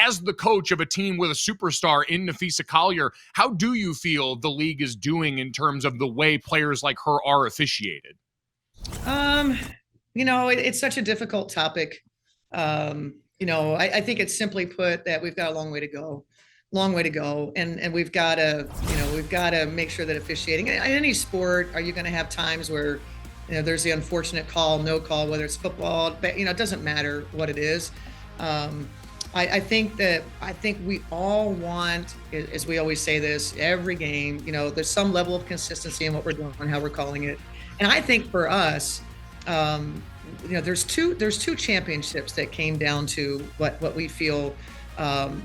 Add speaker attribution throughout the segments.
Speaker 1: as the coach of a team with a superstar in Nafisa Collier, how do you feel the league is doing in terms of the way players like her are officiated?
Speaker 2: It's such a difficult topic. I think it's simply put that we've got a long way to go. And we've got to make sure that officiating in any sport, are you going to have times where there's the unfortunate call, no call, whether it's football, but it doesn't matter what it is. I think we all want, as we always say this, every game, there's some level of consistency in what we're doing and how we're calling it. And I think for us, there's two championships that came down to what we feel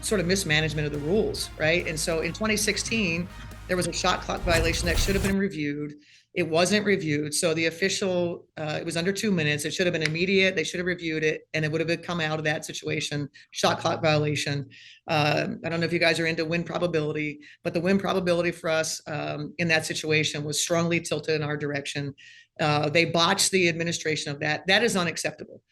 Speaker 2: sort of mismanagement of the rules, right? And so in 2016, there was a shot clock violation that should have been reviewed. It wasn't reviewed. So the official, it was under 2 minutes. It should have been immediate. They should have reviewed it, and it would have come out of that situation, shot clock violation. I don't know if you guys are into win probability, but the win probability for us in that situation was strongly tilted in our direction. They botched the administration of that. That is unacceptable.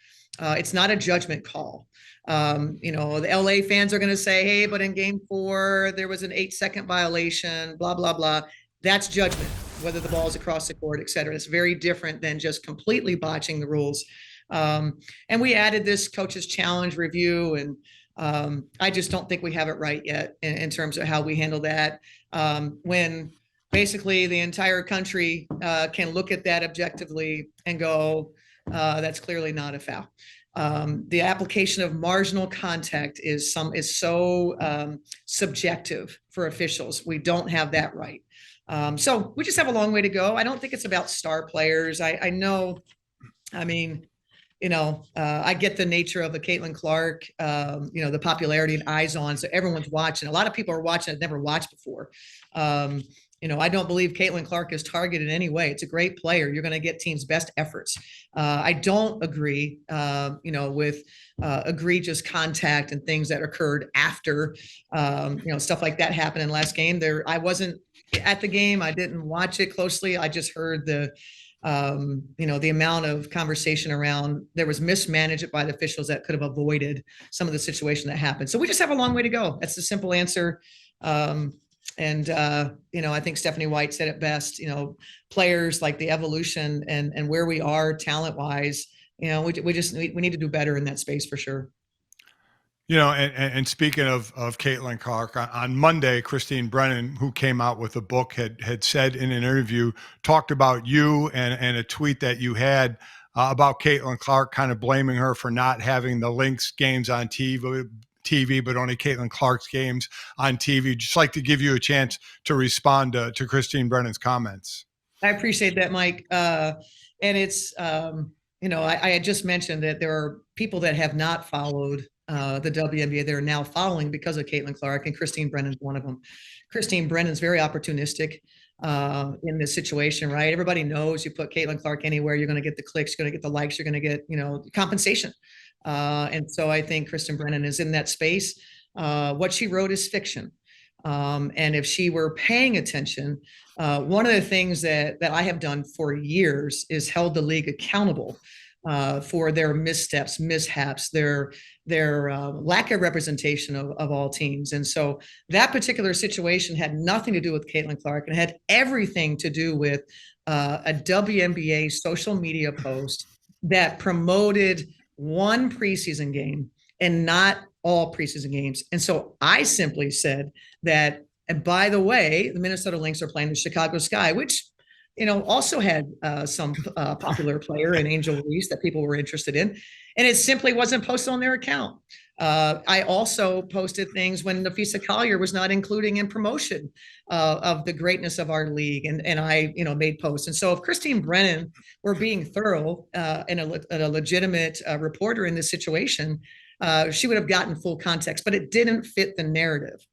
Speaker 2: It's not a judgment call. The LA fans are going to say, hey, but in game 4, there was an 8-second violation, blah, blah, blah. That's judgment, whether the ball is across the court, et cetera. It's very different than just completely botching the rules. And we added this coach's challenge review, and I just don't think we have it right yet in terms of how we handle that. When basically the entire country can look at that objectively and go, that's clearly not a foul. The application of marginal contact is so subjective for officials. We don't have that right. So we just have a long way to go. I don't think it's about star players. I know, I get the nature of the Caitlin Clark, the popularity and eyes on, so everyone's watching. A lot of people are watching that never watched before. I don't believe Caitlin Clark is targeted in any way. It's a great player. You're going to get teams' best efforts. I don't agree, with egregious contact and things that occurred after, stuff like that happened in last game. I wasn't at the game. I didn't watch it closely. I just heard the amount of conversation around there was mismanagement by the officials that could have avoided some of the situation that happened. So we just have a long way to go. That's the simple answer. I think Stephanie White said it best, players like the evolution and where we are talent wise, we need to do better in that space for sure.
Speaker 3: And speaking of Caitlin Clark, on Monday, Christine Brennan, who came out with a book, had said in an interview, talked about you and a tweet that you had about Caitlin Clark, kind of blaming her for not having the Lynx games on TV, but only Caitlin Clark's games on TV. Just like to give you a chance to respond to Christine Brennan's comments.
Speaker 2: I appreciate that, Mike. And it's, I had just mentioned that there are people that have not followed the WNBA they're now following because of Caitlin Clark, and Christine Brennan's one of them. Christine Brennan's very opportunistic in this situation, right? Everybody knows you put Caitlin Clark anywhere, you're going to get the clicks, you're going to get the likes, you're going to get, compensation. And so I think Kristen Brennan is in that space. What she wrote is fiction. And if she were paying attention, one of the things that I have done for years is held the league accountable for their missteps, mishaps, their lack of representation of all teams. And so that particular situation had nothing to do with Caitlin Clark, and had everything to do with a WNBA social media post that promoted one preseason game and not all preseason games. And so I simply said that, and by the way, the Minnesota Lynx are playing the Chicago Sky, which also had some popular player in Angel Reese that people were interested in, and it simply wasn't posted on their account. I also posted things when Nafisa Collier was not including in promotion of the greatness of our league, and I made posts. And so if Christine Brennan were being thorough and a legitimate reporter in this situation, she would have gotten full context, but it didn't fit the narrative.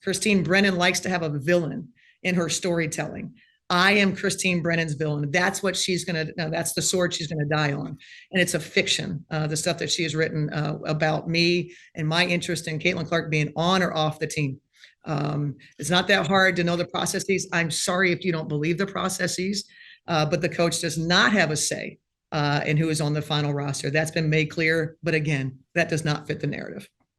Speaker 2: Christine Brennan likes to have a villain in her storytelling. I am Christine Brennan's villain. That's what that's the sword she's going to die on. And it's a fiction, the stuff that she has written about me and my interest in Caitlin Clark being on or off the team. It's not that hard to know the processes. I'm sorry if you don't believe the processes, but the coach does not have a say in who is on the final roster. That's been made clear. But again, that does not fit the narrative.